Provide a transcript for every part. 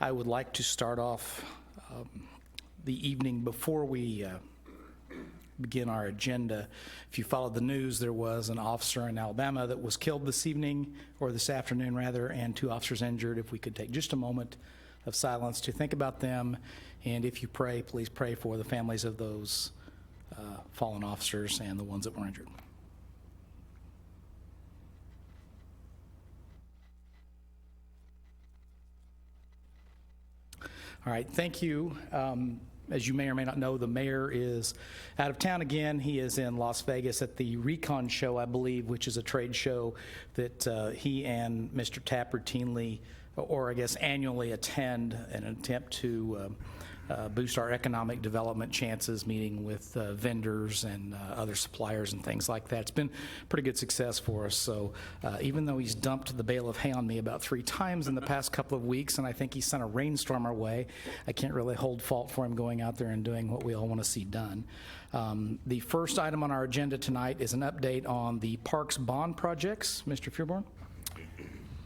I would like to start off the evening before we begin our agenda. If you followed the news, there was an officer in Alabama that was killed this evening, or this afternoon rather, and 2 officers injured. If we could take just a moment of silence to think about them, and if you pray, please pray for the families of those fallen officers and the ones that were injured. All right, thank you. As you may or may not know, the mayor is out of town again. He is in Las Vegas at the Recon Show, I believe, which is a trade show that he and Mr. Tapp routinely, or I guess annually, attend in an attempt to boost our economic development chances, meeting with vendors and other suppliers and things like that. It's been pretty good success for us. So even though he's dumped the bale of hay on me about 3 times in the past couple of weeks, and I think he sent a rainstorm our way, I can't really hold fault for him going out there and doing what we all want to see done. The first item on our agenda tonight is an update on the parks bond projects. Mr. Fearborn?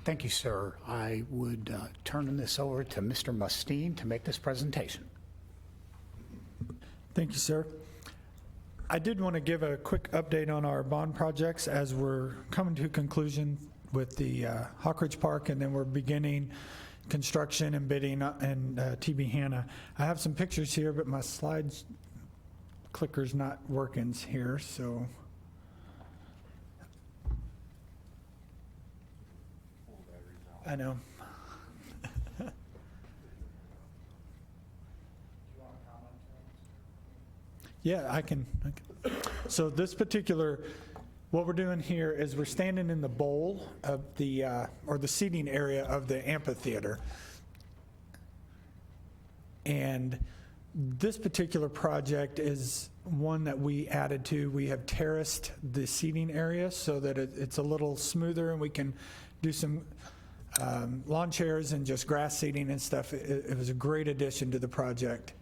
Thank you, sir. I would turn this over to Mr. Mustine to make this presentation. Thank you, sir. I did want to give a quick update on our bond projects as we're coming to a conclusion with the Hawk Ridge Park, and then we're beginning construction and bidding in TB Hanna. I have some pictures here, but my slides clicker's not working here, so. I know. Yeah, I can. So this particular, what we're doing here is we're standing in the bowl of the, or the seating area of the amphitheater. And this particular project is one that we added to. We have terraced the seating area so that it's a little smoother and we can do some lawn chairs and just grass seating and stuff. It was a great addition to the project.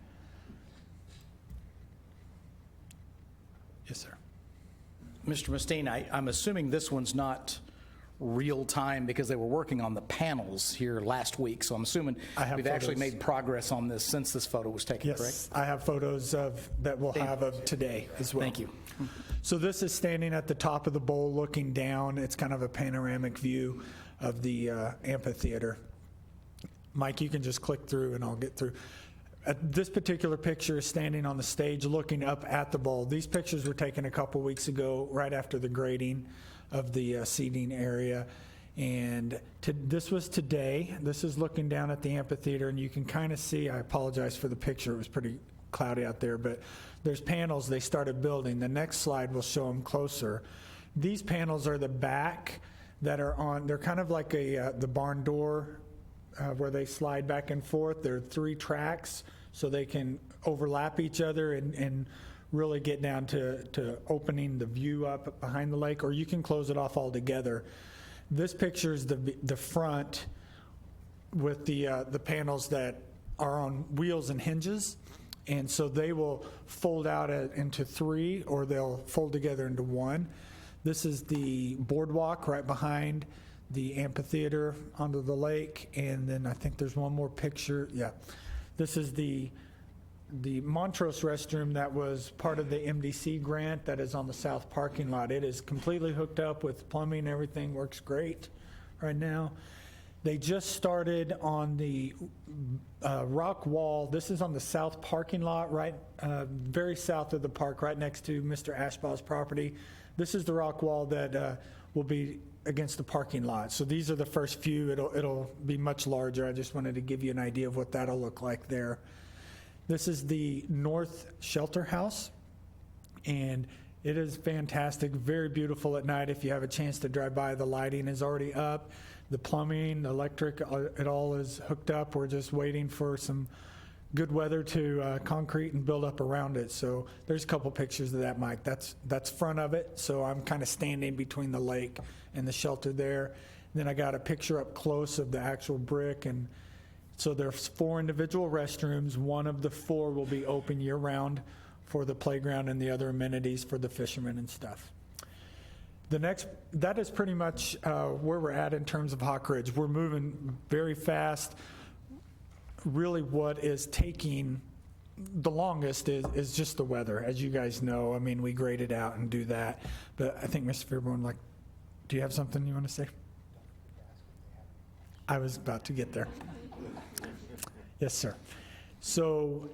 Yes, sir. Mr. Mustine, I'm assuming this one's not real time because they were working on the panels here last week. So I'm assuming we've actually made progress on this since this photo was taken, yes, correct? I have photos of that we'll have of today as well. Thank you. So this is standing at the top of the bowl looking down. It's kind of a panoramic view of the amphitheater. Mike, you can just click through and I'll get through. This particular picture is standing on the stage looking up at the bowl. These pictures were taken a couple weeks ago right after the grading of the seating area. And this was today. This is looking down at the amphitheater, and you can kind of see, I apologize for the picture, it was pretty cloudy out there, but there's panels they started building. The next slide will show them closer. These panels are the back that are on, they're kind of like the barn door where they slide back and forth. There are 3 tracks so they can overlap each other and really get down to opening the view up behind the lake, or you can close it off altogether. This picture is the front with the panels that are on wheels and hinges, and so they will fold out into 3, or they'll fold together into 1. This is the boardwalk right behind the amphitheater onto the lake, and then I think there's one more picture. Yeah, this is the Montrose restroom that was part of the MDC grant that is on the south parking lot. It is completely hooked up with plumbing. Everything works great right now. They just started on the rock wall. This is on the south parking lot, right, very south of the park, right next to Mr. Ashbaugh's property. This is the rock wall that will be against the parking lot. So these are the first few. It'll be much larger. I just wanted to give you an idea of what that'll look like there. This is the North Shelter House, and it is fantastic, very beautiful at night if you have a chance to drive by. The lighting is already up, the plumbing, the electric, it all is hooked up. We're just waiting for some good weather to concrete and build up around it. So there's a couple pictures of that, Mike. That's front of it. So I'm kind of standing between the lake and the shelter there. And then I got a picture up close of the actual brick. And so there's 4 individual restrooms. One of the 4 will be open year round for the playground and the other amenities for the fishermen and stuff. That is pretty much where we're at in terms of Hawk Ridge. We're moving very fast. really what is taking the longest is just the weather. As you guys know, I mean, we grade it out and do that. But I think Mr. Fairborn, do you have something you want to say? I was about to get there. Yes, sir. So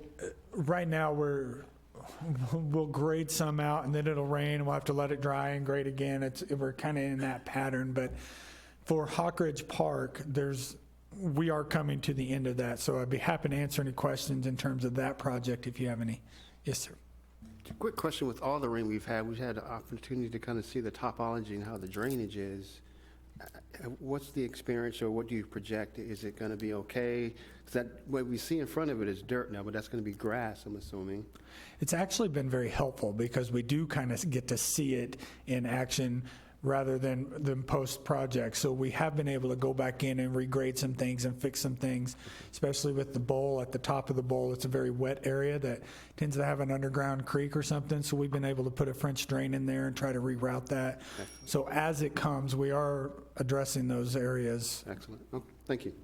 right now we'll grade some out and then it'll rain and we'll have to let it dry and grade again. We're kind of in that pattern. But for Hawk Ridge Park, we are coming to the end of that. So I'd be happy to answer any questions in terms of that project if you have any. Yes, sir. Quick question, with all the rain we've had the opportunity to kind of see the topology and how the drainage is. What's the experience, or what do you project? Is it going to be okay? 'Cause that, what we see in front of it is dirt now, but that's going to be grass, I'm assuming. It's actually been very helpful because we do kind of get to see it in action rather than post-project. So we have been able to go back in and regrade some things and fix some things, especially with the bowl. At the top of the bowl, it's a very wet area that tends to have an underground creek or something. So we've been able to put a French drain in there and try to reroute that. So as it comes, we are addressing those areas. Excellent. Oh, thank you.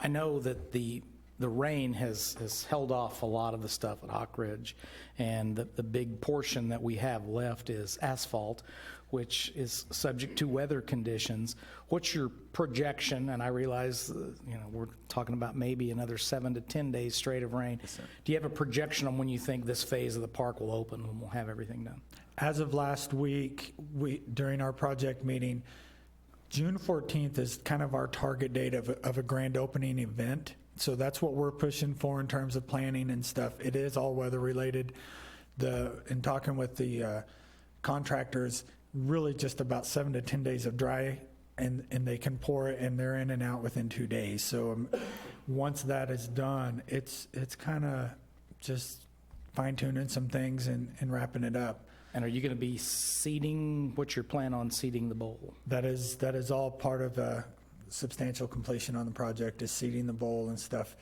I know that the rain has held off a lot of the stuff at Hawk Ridge, and the big portion that we have left is asphalt, which is subject to weather conditions. What's your projection? And I realize, we're talking about maybe another 7 to 10 days straight of rain. Yes, do you have a projection on when you think this phase of the park will open, when we'll have everything done? As of last week, during our project meeting, June 14th is kind of our target date of a grand opening event. So that's what we're pushing for in terms of planning and stuff. It is all weather related. In talking with the contractors, really just about 7 to 10 days of dry, and they can pour it, and they're in and out within 2 days. So once that is done, it's kind of just fine tuning some things and wrapping it up. And are you going to be seeding? What's your plan on seeding the bowl? That is all part of substantial completion on the project, is seeding the bowl and stuff.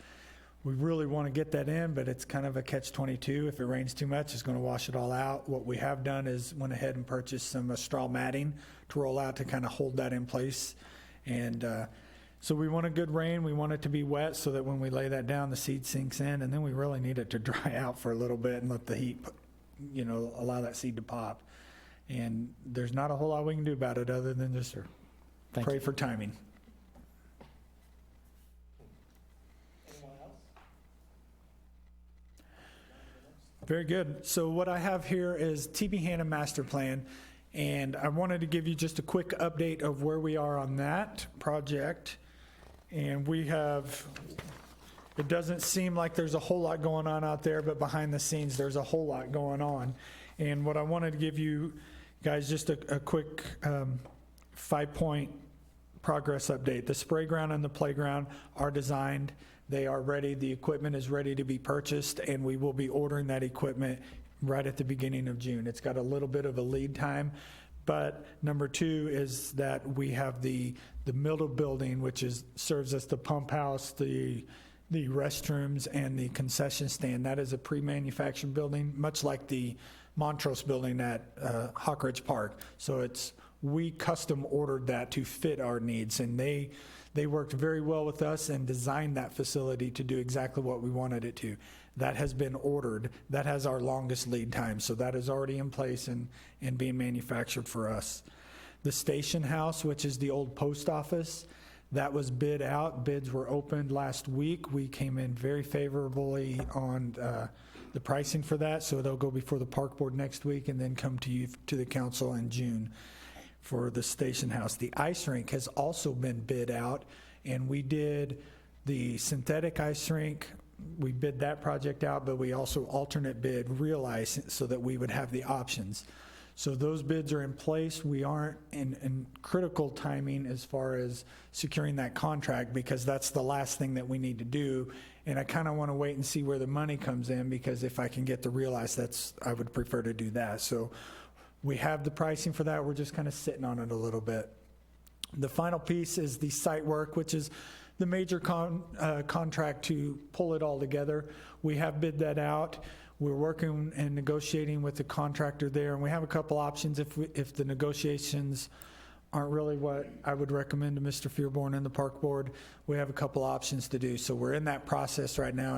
We really want to get that in, but it's kind of a catch-22. If it rains too much, it's going to wash it all out. What we have done is went ahead and purchased some straw matting to roll out to kind of hold that in place. And so we want a good rain. We want it to be wet so that when we lay that down, the seed sinks in, and then we really need it to dry out for a little bit and let the heat, allow that seed to pop. And there's not a whole lot we can do about it other than just pray for timing. Very good. So what I have here is TB Hanna Master Plan, and I wanted to give you just a quick update of where we are on that project. And it doesn't seem like there's a whole lot going on out there, but behind the scenes there's a whole lot going on. And what I wanted to give you guys just a quick 5-point progress update. The spray ground and the playground are designed. They are ready. The equipment is ready to be purchased, and we will be ordering that equipment right at the beginning of June. It's got a little bit of a lead time, but number 2 is that we have the middle building, which serves as the pump house, the restrooms, and the concession stand. That is a pre-manufactured building, much like the Montrose building at Hawk Ridge Park. So we custom ordered that to fit our needs, and they worked very well with us and designed that facility to do exactly what we wanted it to. That has been ordered. That has our longest lead time. So that is already in place and being manufactured for us. The station house, which is the old post office, that was bid out. Bids were opened last week. We came in very favorably on the pricing for that. So they'll go before the park board next week and then come to the council in June for the station house. The ice rink has also been bid out, and we did the synthetic ice rink. We bid that project out, but we also alternate bid real ice so that we would have the options. So those bids are in place. We aren't in critical timing as far as securing that contract, because that's the last thing that we need to do. And I kind of want to wait and see where the money comes in, because if I can get the real ice, I would prefer to do that. So we have the pricing for that. We're just kind of sitting on it a little bit. The final piece is the site work, which is the major contract to pull it all together. We have bid that out. We're working and negotiating with the contractor there, and we have a couple options if the negotiations aren't really what I would recommend to Mr. Fearborn and the Park Board. We have a couple options to do, so we're in that process right now,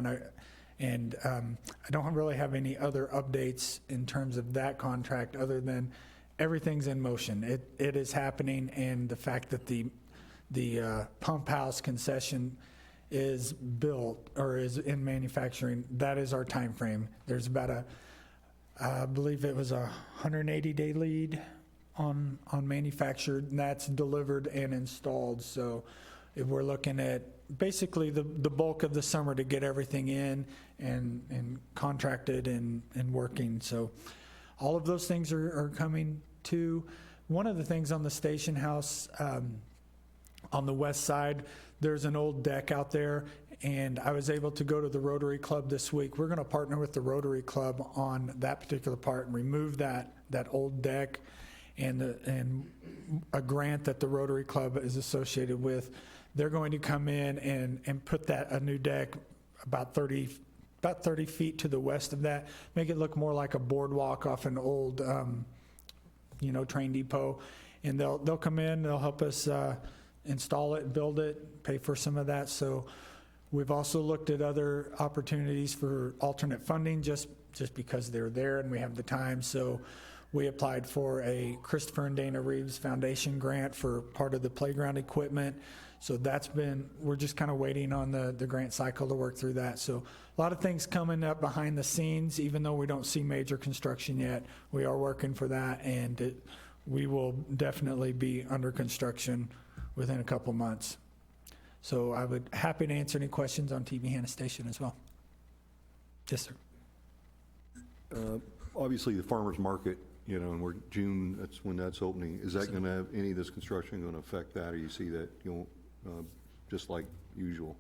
and I don't really have any other updates in terms of that contract other than everything's in motion. It is happening, and the fact that the pump house concession is built or is in manufacturing, that is our time frame. There's about I believe it was a 180-day lead on manufactured, and that's delivered and installed. So if we're looking at basically the bulk of the summer to get everything in and contracted and working. So all of those things are coming to. One of the things on the station house, on the west side, there's an old deck out there, and I was able to go to the Rotary Club this week. We're going to partner with the Rotary Club on that particular part and remove that old deck, and a grant that the Rotary Club is associated with. They're going to come in and put a new deck about 30 feet to the west of that, make it look more like a boardwalk off an old train depot. And they'll come in, they'll help us install it, build it, pay for some of that. So we've also looked at other opportunities for alternate funding just because they're there and we have the time. So we applied for a Christopher and Dana Reeves Foundation grant for part of the playground equipment. So we're just kind of waiting on the grant cycle to work through that. So a lot of things coming up behind the scenes, even though we don't see major construction yet. We are working for that, and we will definitely be under construction within a couple months. So I would happy to answer any questions on TV Hannah Station as well. Yes, sir. Obviously, the farmer's market, and we're June, that's when that's opening. Is that going to have any of this construction going to affect that, or you see that, just like usual?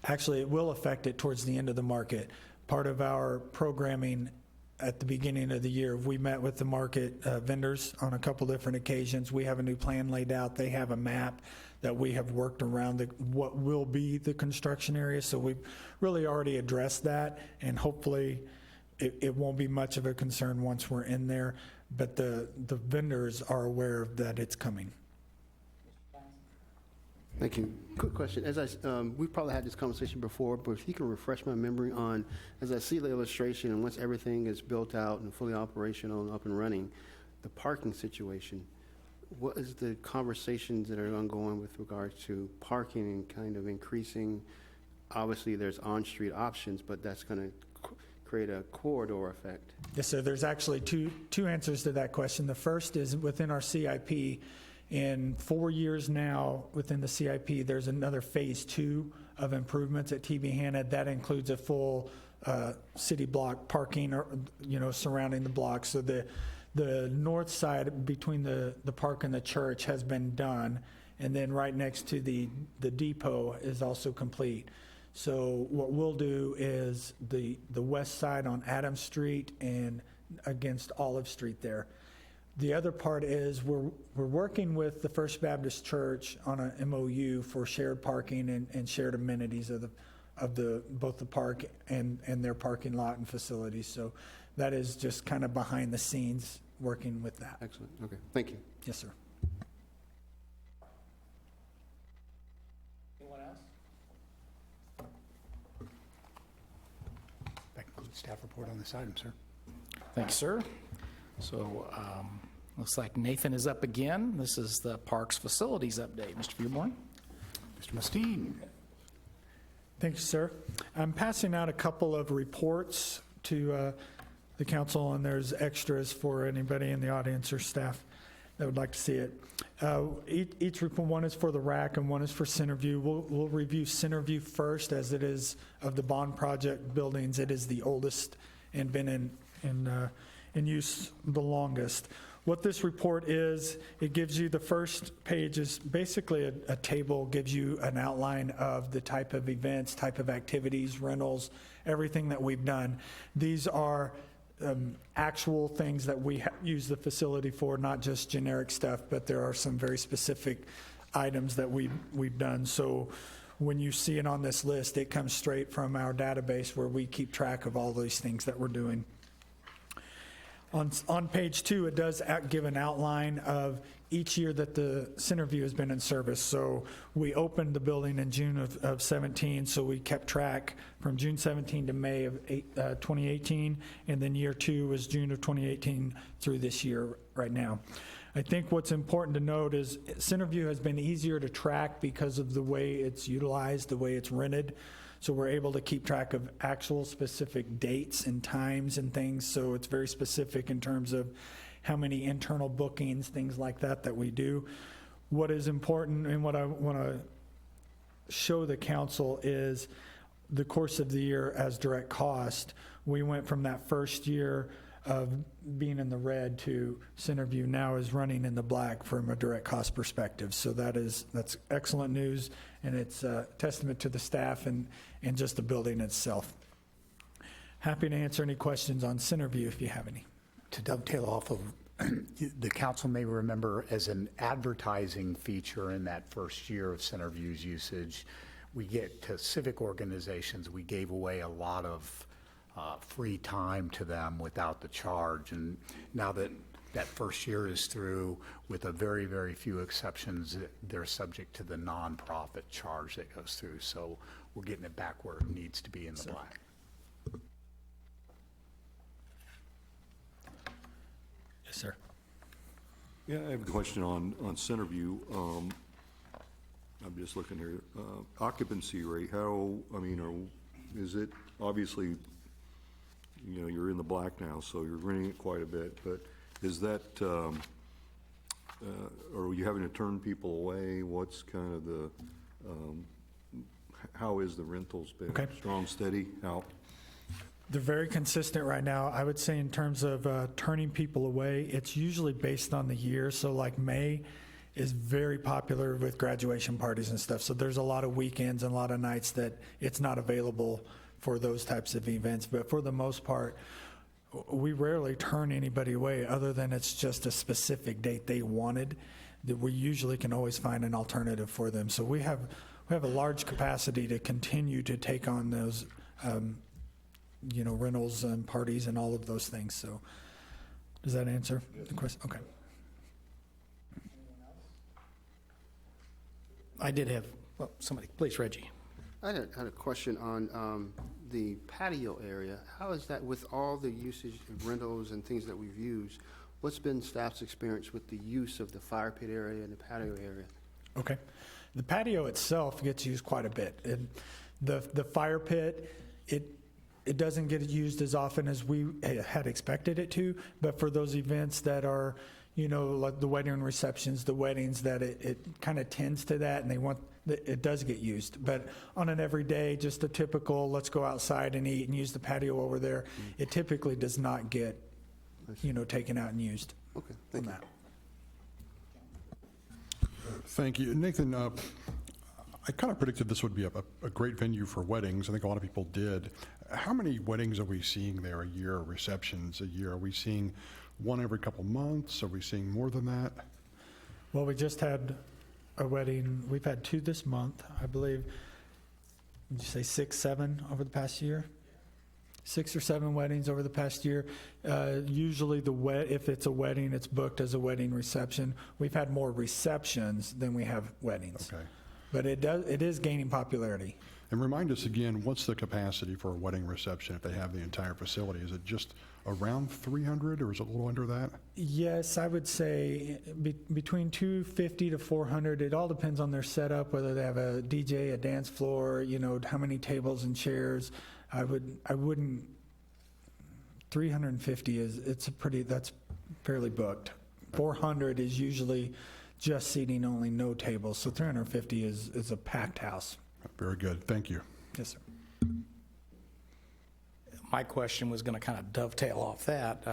Actually, it will affect it towards the end of the market. Part of our programming at the beginning of the year, we met with the market vendors on a couple different occasions. We have a new plan laid out. They have a map that we have worked around what will be the construction area. So we've really already addressed that, and hopefully it won't be much of a concern once we're in there. But the vendors are aware that it's coming. Thank you. Quick question. We probably had this conversation before, but if you can refresh my memory on, as I see the illustration, and once everything is built out and fully operational and up and running, the parking situation, what is the conversations that are ongoing with regard to parking and kind of increasing? Obviously, there's on-street options, but that's going to create a corridor effect. Yes, sir. There's actually two answers to that question. The first is within our CIP. In 4 years now, within the CIP, there's another phase 2 of improvements at TV Hannah. That includes a full city block parking, surrounding the block. So the north side between the park and the church has been done, and then right next to the depot is also complete. So what we'll do is the west side on Adams Street and against Olive Street there. The other part is we're working with the First Baptist Church on a MOU for shared parking and shared amenities of both the park and their parking lot and facilities. So that is just kind of behind the scenes working with that. Excellent. Okay. Thank you. Yes, sir. Anyone else? That concludes staff report on this item, sir. Thanks, sir. So looks like Nathan is up again. This is the Parks Facilities update. Mr. Fearborn. Mr. Mustine. Thank you, sir. I'm passing out a couple of reports to the council, and there's extras for anybody in the audience or staff that would like to see it. Each report, one is for the RAC and one is for Centerview. We'll review Centerview first, as it is of the bond project buildings. It is the oldest and been in use the longest. What this report is, it gives you, the first page is basically a table, gives you an outline of the type of events, type of activities, rentals, everything that we've done. These are actual things that we use the facility for, not just generic stuff, but there are some very specific items that we've done. So when you see it on this list, it comes straight from our database where we keep track of all these things that we're doing. On page 2, it does give an outline of each year that the Centerview has been in service. So we opened the building in June of 17, so we kept track from June 17 to May of 2018, and then year 2 was June of 2018 through this year right now. I think what's important to note is Centerview has been easier to track because of the way it's utilized, the way it's rented. So we're able to keep track of actual specific dates and times and things. So it's very specific in terms of how many internal bookings, things like that we do. What is important and what I want to show the council is the course of the year as direct cost. We went from that first year of being in the red to Centerview now is running in the black from a direct cost perspective. So that's excellent news, and it's a testament to the staff and just the building itself. Happy to answer any questions on Centerview if you have any. To dovetail off of, the council may remember as an advertising feature in that first year of Centerview's usage, we get to civic organizations, we gave away a lot of free time to them without the charge. And now that that first year is through, with a very, very few exceptions, they're subject to the nonprofit charge that goes through. So we're getting it back where it needs to be in the black. Yes, sir. Yeah, I have a question on Centerview. I'm just looking here. Occupancy rate, is it, obviously, you're in the black now, so you're renting it quite a bit, but is that, are you having to turn people away? What's kind of the, how is the rentals been? Okay. Strong, steady, how? They're very consistent right now. I would say in terms of turning people away, it's usually based on the year. So like May is very popular with graduation parties and stuff. So there's a lot of weekends and a lot of nights that it's not available for those types of events. But for the most part, we rarely turn anybody away other than it's just a specific date they wanted, that we usually can always find an alternative for them. So we have a large capacity to continue to take on those rentals and parties and all of those things. So does that answer the question? Okay. I did have, well, somebody, please, Reggie. I had a question on the patio area. How is that with all the usage of rentals and things that we've used? What's been staff's experience with the use of the fire pit area and the patio area? Okay. The patio itself gets used quite a bit. The fire pit, it doesn't get used as often as we had expected it to, but for those events that are, like the wedding and receptions, the weddings, that it kind of tends to that, and it does get used. But on an everyday, just a typical, let's go outside and eat and use the patio over there, it typically does not get, taken out and used. Okay, thank you. Thank you. Nathan, I kind of predicted this would be a great venue for weddings. I think a lot of people did. How many weddings are we seeing there a year, receptions a year? Are we seeing one every couple months? Are we seeing more than that? Well, we just had a wedding. We've had 2 this month, I believe. Did you say 6, 7 over the past year? 6 or 7 weddings over the past year. Usually if it's a wedding, it's booked as a wedding reception. We've had more receptions than we have weddings. Okay. But it is gaining popularity. And remind us again, what's the capacity for a wedding reception if they have the entire facility? Is it just around 300 or is it a little under that? Yes, I would say between 250 to 400. It all depends on their setup, whether they have a DJ, a dance floor, how many tables and chairs. I wouldn't, 350 that's fairly booked. 400 is usually just seating only, no tables. So 350 is a packed house. Very good. Thank you. Yes, sir. My question was going to kind of dovetail off that.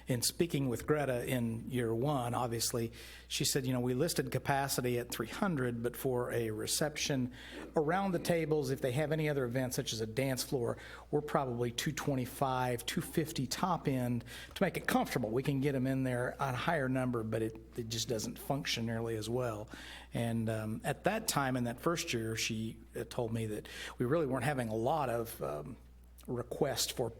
In speaking with Greta in year 1, obviously, she said, we listed capacity at 300, but for a reception around the tables, if they have any other events such as a dance floor, we're probably 225, 250 top end to make it comfortable. We can get them in there on a higher number, but it just doesn't function nearly as well. And at that time, in that first year, she told me that we really weren't having a lot of request for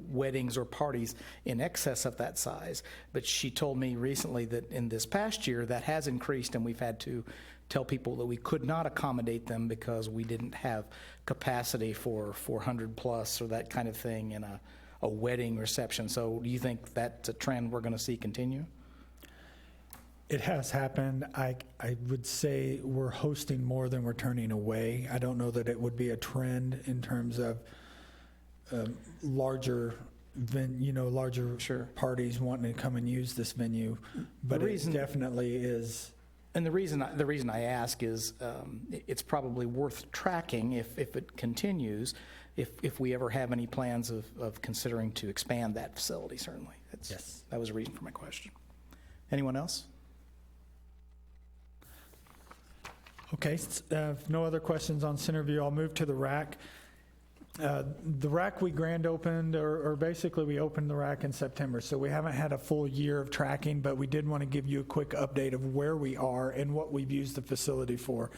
weddings or parties in excess of that size. But she told me recently that in this past year, that has increased, and we've had to tell people that we could not accommodate them because we didn't have capacity for 400 plus or that kind of thing in a wedding reception. So do you think that's a trend we're going to see continue? It has happened. I would say we're hosting more than we're turning away. I don't know that it would be a trend in terms of larger larger Sure. parties wanting to come and use this venue. But reason- it definitely is. And the reason I ask is it's probably worth tracking if it continues, if we ever have any plans of considering to expand that facility, certainly. Yes. That was a reason for my question. Anyone else? Okay, if no other questions on Centerview, I'll move to the RAC. The RAC we grand opened, or basically we opened the RAC in September, so we haven't had a full year of tracking, but we did want to give you a quick update of where we are and what we've used the facility for.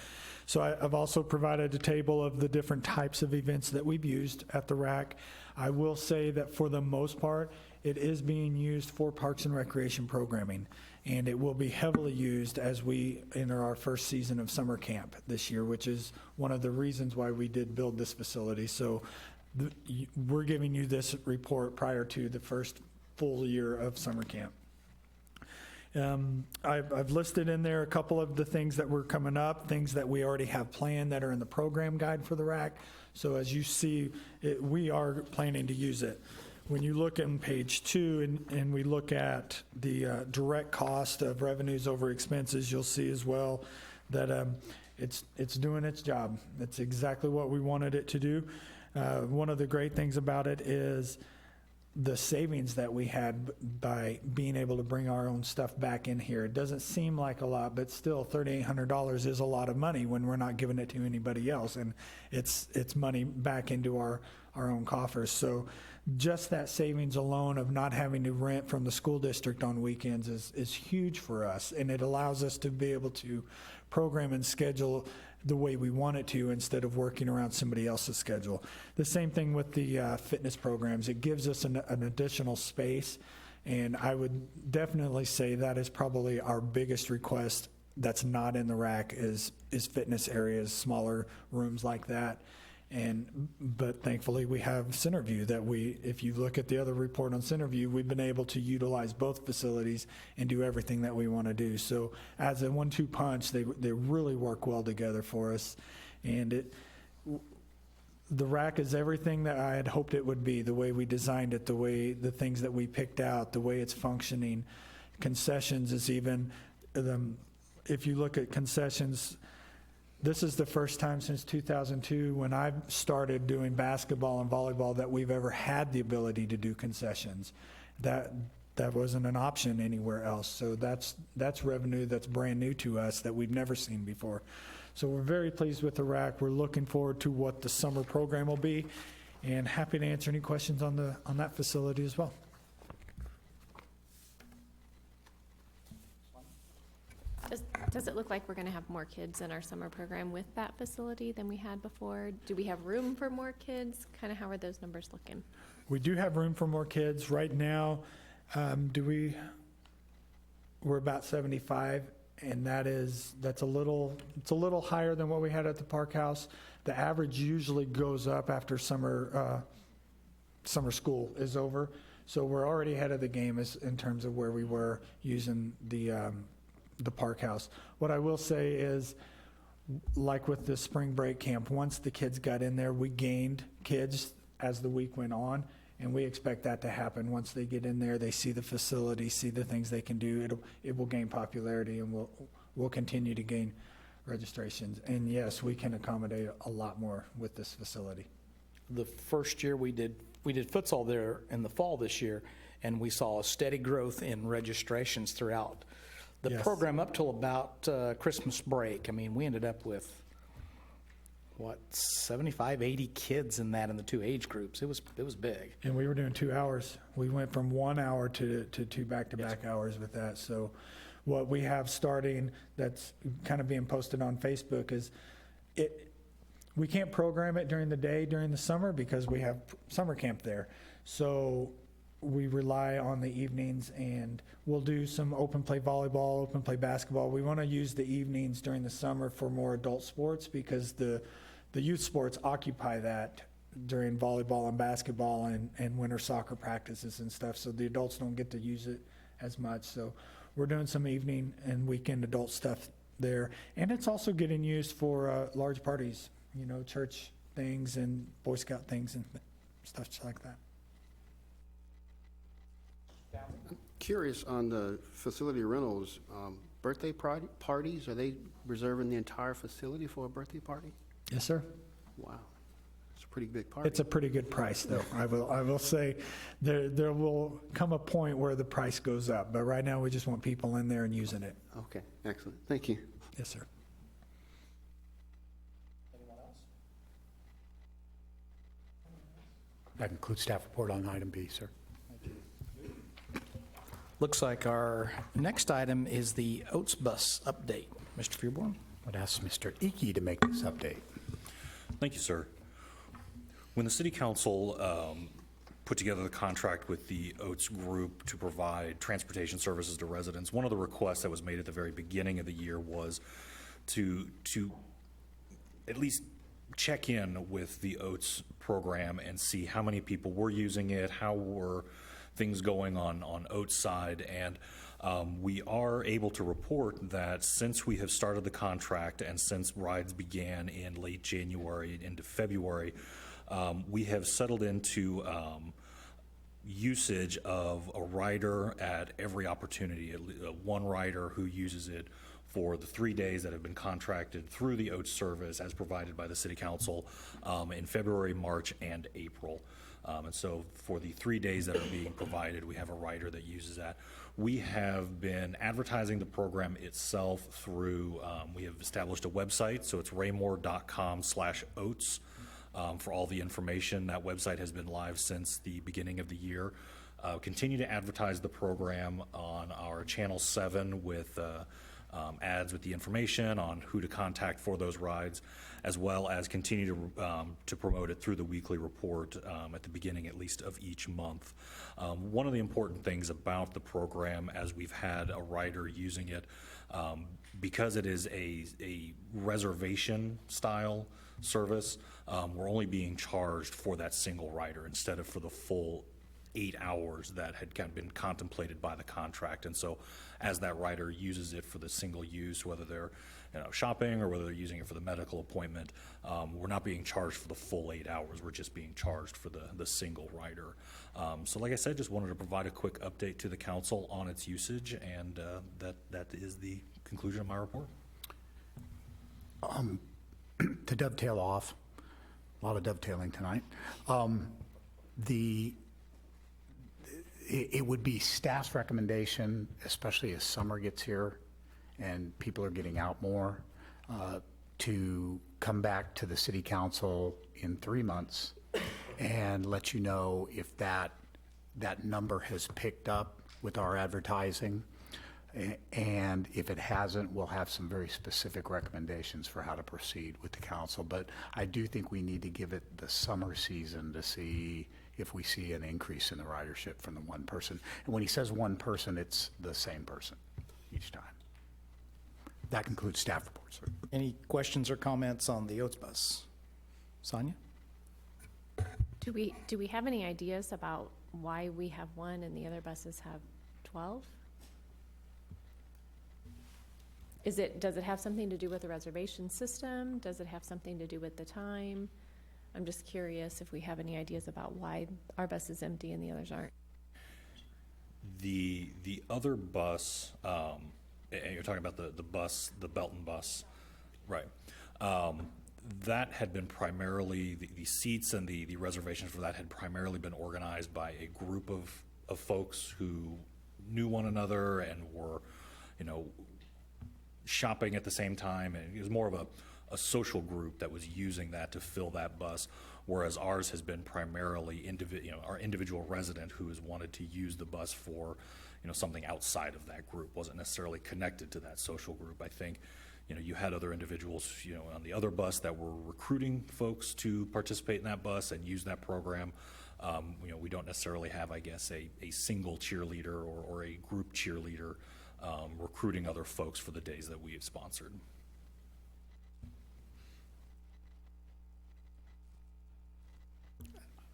So I've also provided a table of the different types of events that we've used at the RAC. I will say that for the most part, it is being used for Parks and Recreation programming, and it will be heavily used as we enter our first season of summer camp this year, which is one of the reasons why we did build this facility. So we're giving you this report prior to the first full year of summer camp. I've listed in there a couple of the things that were coming up, things that we already have planned that are in the program guide for the RAC. So as you see, we are planning to use it. When you look on page 2 and we look at the direct cost of revenues over expenses, you'll see as well that it's doing its job. It's exactly what we wanted it to do. One of the great things about it is the savings that we had by being able to bring our own stuff back in here. It doesn't seem like a lot, but still $3,800 is a lot of money when we're not giving it to anybody else, and it's money back into our own coffers. So just that savings alone of not having to rent from the school district on weekends is huge for us, and it allows us to be able to program and schedule the way we want it to instead of working around somebody else's schedule. The same thing with the fitness programs. It gives us an additional space, and I would definitely say that is probably our biggest request that's not in the RAC is fitness areas, smaller rooms like that. But thankfully we have Centerview that if you look at the other report on Centerview, we've been able to utilize both facilities and do everything that we want to do. So as a 1-2 punch, they really work well together for us. And the RAC is everything that I had hoped it would be, the way we designed it, the things that we picked out, the way it's functioning. Concessions is even, if you look at concessions, this is the first time since 2002 when I started doing basketball and volleyball that we've ever had the ability to do concessions. That wasn't an option anywhere else. So that's revenue that's brand new to us that we've never seen before. So we're very pleased with the RAC. We're looking forward to what the summer program will be, and happy to answer any questions on that facility as well. Does it look like we're going to have more kids in our summer program with that facility than we had before? Do we have room for more kids? Kind of how are those numbers looking? We do have room for more kids. Right now, we're about 75, and that's a little higher than what we had at the Park House. The average usually goes up after summer school is over. So we're already ahead of the game in terms of where we were using the Park House. What I will say is, like with the spring break camp, once the kids got in there, we gained kids as the week went on, and we expect that to happen. Once they get in there, they see the facility, see the things they can do, it will gain popularity, and we'll continue to gain registrations. And yes, we can accommodate a lot more with this facility. The first year we did futsal there in the fall this year, and we saw a steady growth in registrations throughout the Yes. program up till about Christmas break. I mean, we ended up with, 75, 80 kids in the two age groups. It was big. And we were doing 2 hours. We went from 1 hour to 2 back-to-back hours with that. So what we have starting that's kind of being posted on Facebook is we can't program it during the day during the summer because we have summer camp there. So we rely on the evenings, and we'll do some open play volleyball, open play basketball. We want to use the evenings during the summer for more adult sports because the youth sports occupy that during volleyball and basketball and winter soccer practices and stuff. So the adults don't get to use it as much. So we're doing some evening and weekend adult stuff there. And it's also getting used for large parties, you know, church things and Boy Scout things and stuff like that. Curious on the facility rentals, birthday parties, are they reserving the entire facility for a birthday party? Yes, sir. Wow, it's a pretty big party. It's a pretty good price, though. I will say there will come a point where the price goes up, but right now we just want people in there and using it. Okay, excellent, thank you. Yes, sir. That concludes staff report on item B, sir. Looks like our next item is the Oats bus update. Mr. Fearborn? I'd ask Mr. Icky to make this update. Thank you, sir. When the city council put together the contract with the Oats Group to provide transportation services to residents, one of the requests that was made at the very beginning of the year was to at least check in with the Oats program and see how many people were using it, how were things going on Oats' side, and we are able to report that since we have started the contract and since rides began in late January into February, we have settled into usage of a rider at every opportunity, one rider who uses it for the 3 days that have been contracted through the Oats service as provided by the City Council in February, March, and April. And so for the 3 days that are being provided, we have a rider that uses that. We have been advertising the program itself through, we have established a website, so it's raymore.com/oats for all the information. That website has been live since the beginning of the year. Continue to advertise the program on our Channel 7 with ads with the information on who to contact for those rides, as well as continue to promote it through the weekly report at the beginning, at least, of each month. One of the important things about the program, as we've had a rider using it, because it is a reservation style service, we're only being charged for that single rider instead of for the full 8 hours that had kind of been contemplated by the contract. And so as that rider uses it for the single use, whether they're shopping or whether they're using it for the medical appointment, we're not being charged for the full 8 hours. We're just being charged for the single rider. So like I said, just wanted to provide a quick update to the council on its usage, and that is the conclusion of my report. To dovetail off, a lot of dovetailing tonight, it would be staff's recommendation, especially as summer gets here and people are getting out more, to come back to the city council in 3 months and let you know if that number has picked up with our advertising. And if it hasn't, we'll have some very specific recommendations for how to proceed with the council. But I do think we need to give it the summer season to see if we see an increase in the ridership from the one person. And when he says one person, it's the same person each time. That concludes staff reports, sir. Any questions or comments on the Oats bus? Sonia? Do we have any ideas about why we have one and the other buses have 12? Does it have something to do with the reservation system? Does it have something to do with the time? I'm just curious if we have any ideas about why our bus is empty and the others aren't. The other bus, and you're talking about the bus, the Belton bus, right? That had been primarily, the seats and the reservations for that had primarily been organized by a group of folks who knew one another and were, shopping at the same time. And it was more of a social group that was using that to fill that bus, whereas ours has been primarily our individual resident who has wanted to use the bus for something outside of that group, wasn't necessarily connected to that social group. I think you had other individuals, on the other bus that were recruiting folks to participate in that bus and use that program. We don't necessarily have, I guess, a single cheerleader or a group cheerleader recruiting other folks for the days that we have sponsored.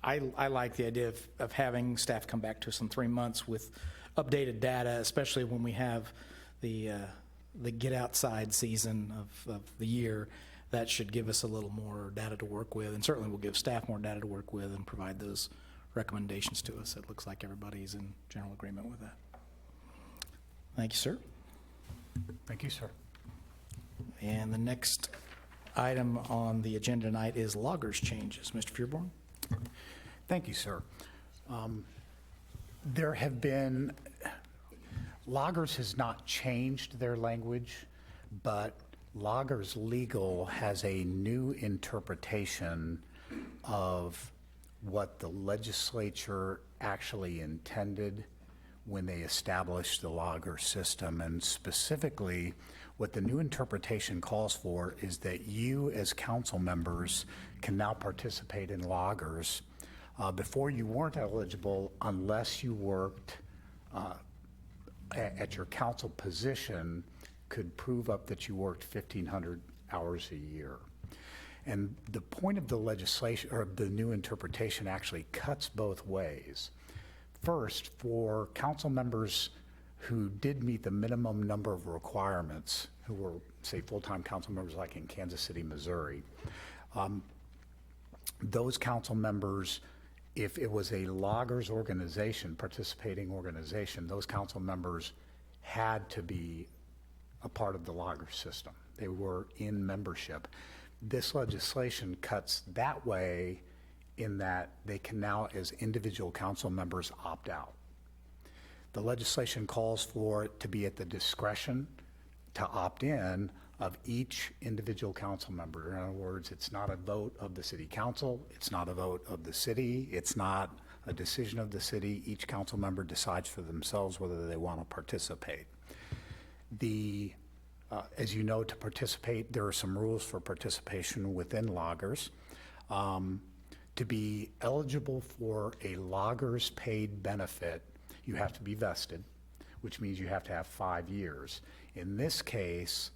I like the idea of having staff come back to us in 3 months with updated data, especially when we have the get outside season of the year. That should give us a little more data to work with, and certainly will give staff more data to work with and provide those recommendations to us. It looks like everybody's in general agreement with that. Thank you, sir. Thank you, sir. And the next item on the agenda tonight is loggers changes. Mr. Fearborn? Thank you, sir. There have been, Loggers has not changed their language, but Loggers Legal has a new interpretation of what the legislature actually intended when they established the logger system. And specifically, what the new interpretation calls for is that you as council members can now participate in loggers. Before, you weren't eligible unless you worked at your council position, could prove up that you worked 1,500 hours a year. And the point of the legislation, or the new interpretation, actually cuts both ways. First, for council members who did meet the minimum number of requirements, who were, say, full-time council members like in Kansas City, Missouri, those council members, if it was a loggers organization, participating organization, those council members had to be a part of the logger system. They were in membership. This legislation cuts that way in that they can now, as individual council members, opt out. The legislation calls for it to be at the discretion to opt in of each individual council member. In other words, it's not a vote of the city council, it's not a vote of the city, it's not a decision of the city. Each council member decides for themselves whether they want to participate. As you know, to participate, there are some rules for participation within loggers. To be eligible for a loggers paid benefit, you have to be vested, which means you have to have 5 years. In this case,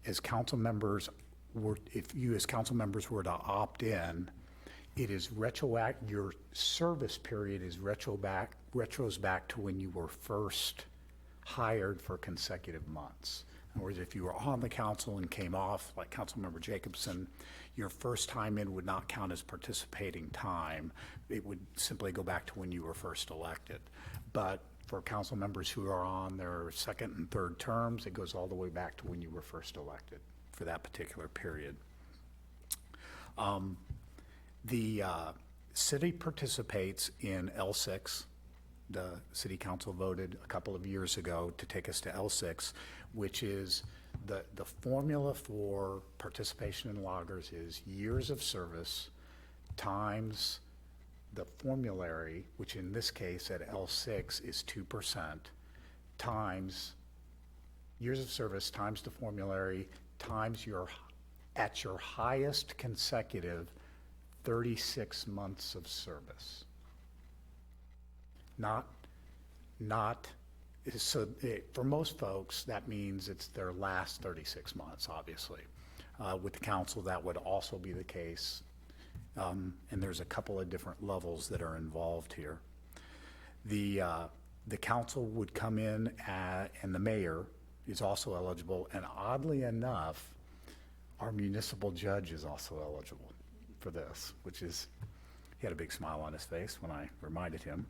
as council members were, if you as council members were to opt in, it is retroactive. Your service period is retros back to when you were first hired for consecutive months. In other words, if you were on the council and came off, like Councilmember Jacobson, your first time in would not count as participating time. It would simply go back to when you were first elected. But for council members who are on their second and third terms, it goes all the way back to when you were first elected for that particular period. The city participates in L6. The city council voted a couple of years ago to take us to L6, which is the formula for participation in loggers is years of service times the formulary, which in this case at L6 is 2%, times years of service times the formulary times at your highest consecutive 36 months of service. For most folks, that means it's their last 36 months, obviously. With the council, that would also be the case. And there's a couple of different levels that are involved here. The council would come in and the mayor is also eligible. And oddly enough, our municipal judge is also eligible for this, which is, he had a big smile on his face when I reminded him.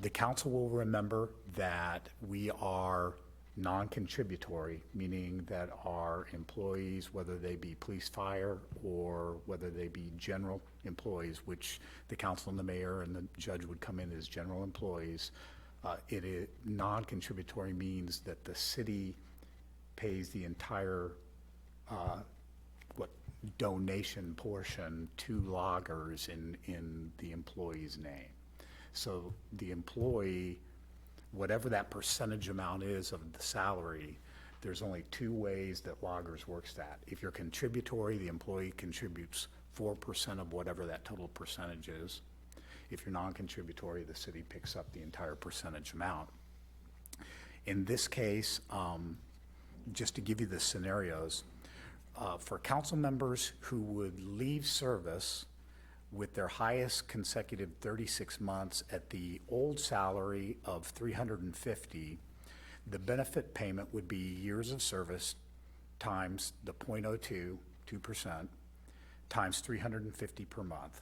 The council will remember that we are non-contributory, meaning that our employees, whether they be police, fire, or whether they be general employees, which the council and the mayor and the judge would come in as general employees, it is non-contributory means that the city pays the entire donation portion to loggers in the employee's name. So the employee, whatever that percentage amount is of the salary, there's only two ways that loggers works that. If you're contributory, the employee contributes 4% of whatever that total percentage is. If you're non-contributory, the city picks up the entire percentage amount. In this case, just to give you the scenarios, for council members who would leave service with their highest consecutive 36 months at the old salary of $350, the benefit payment would be years of service times the 0.02, 2%, times $350 per month.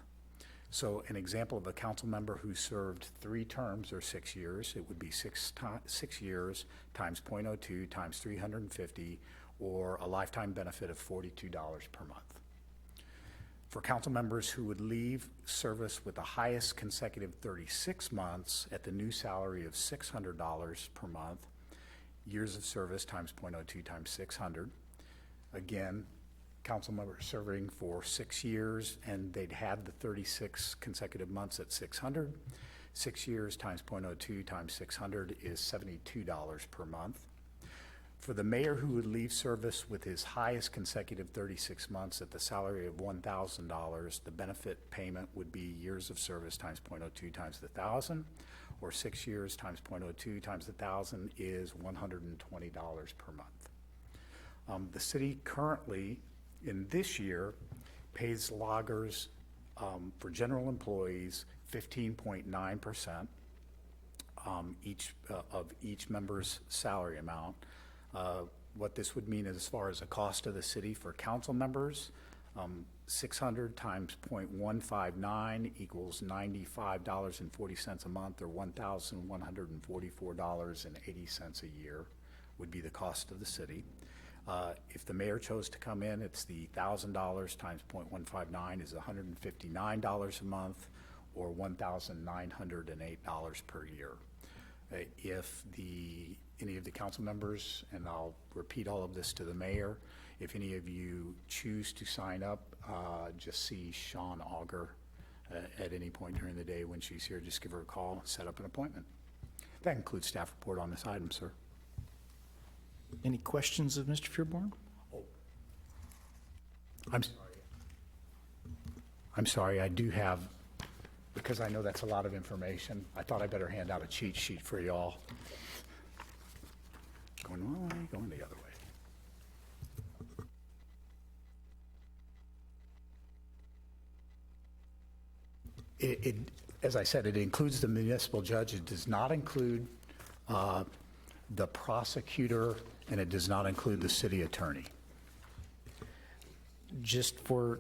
So an example of a council member who served 3 terms or 6 years, it would be 6 years times 0.02 times 350, or a lifetime benefit of $42 per month. For council members who would leave service with the highest consecutive 36 months at the new salary of $600 per month, years of service times 0.02 times 600. Again, council members serving for 6 years and they'd had the 36 consecutive months at 600. 6 years times 0.02 times 600 is $72 per month. For the mayor who would leave service with his highest consecutive 36 months at the salary of $1,000, the benefit payment would be years of service times 0.02 times the 1,000, or 6 years times 0.02 times the 1,000 is $120 per month. The city currently, in this year, pays loggers for general employees 15.9% of each member's salary amount. What this would mean is, as far as the cost of the city for council members, 600 times 0.159 equals $95.40 a month, or $1,144.80 a year would be the cost of the city. If the mayor chose to come in, it's the $1,000 times 0.159 is $159 a month, or $1,908 per year. If any of the council members, and I'll repeat all of this to the mayor, if any of you choose to sign up, just see Sean Auger at any point during the day when she's here. Just give her a call, set up an appointment. That concludes staff report on this item, sir. Any questions of Mr. Fearborn? I'm sorry, I do have, because I know that's a lot of information, I thought I better hand out a cheat sheet for y'all. Going one way, going the other way. As I said, it includes the municipal judge. It does not include the prosecutor, and it does not include the city attorney. Just for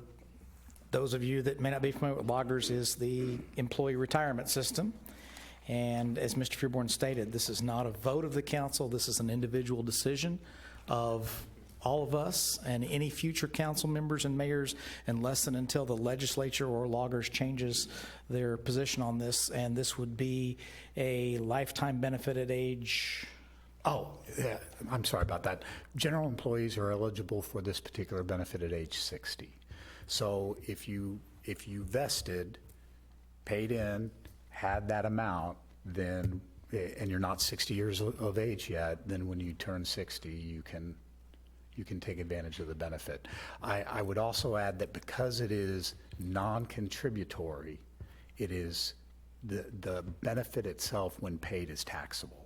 those of you that may not be familiar with loggers, is the employee retirement system. And as Mr. Fearborn stated, this is not a vote of the council. This is an individual decision of all of us and any future council members and mayors, unless and until the legislature or loggers changes their position on this. And this would be a lifetime benefit at age... Oh, yeah, I'm sorry about that. General employees are eligible for this particular benefit at age 60. So if you vested, paid in, had that amount, then, and you're not 60 years of age yet, then when you turn 60, you can take advantage of the benefit. I would also add that because it is non-contributory, it is the benefit itself when paid is taxable.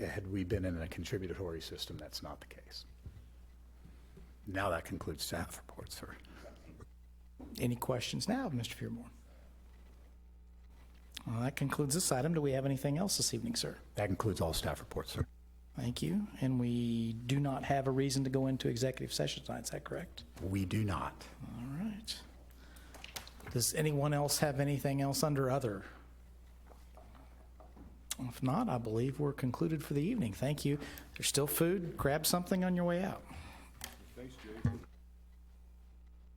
Had we been in a contributory system, that's not the case. Now that concludes staff reports, sir. Any questions now of Mr. Fearborn? Well, that concludes this item. Do we have anything else this evening, sir? That concludes all staff reports, sir. Thank you. And we do not have a reason to go into executive session tonight, is that correct? We do not. All right. Does anyone else have anything else under other? If not, I believe we're concluded for the evening. Thank you. There's still food. Grab something on your way out.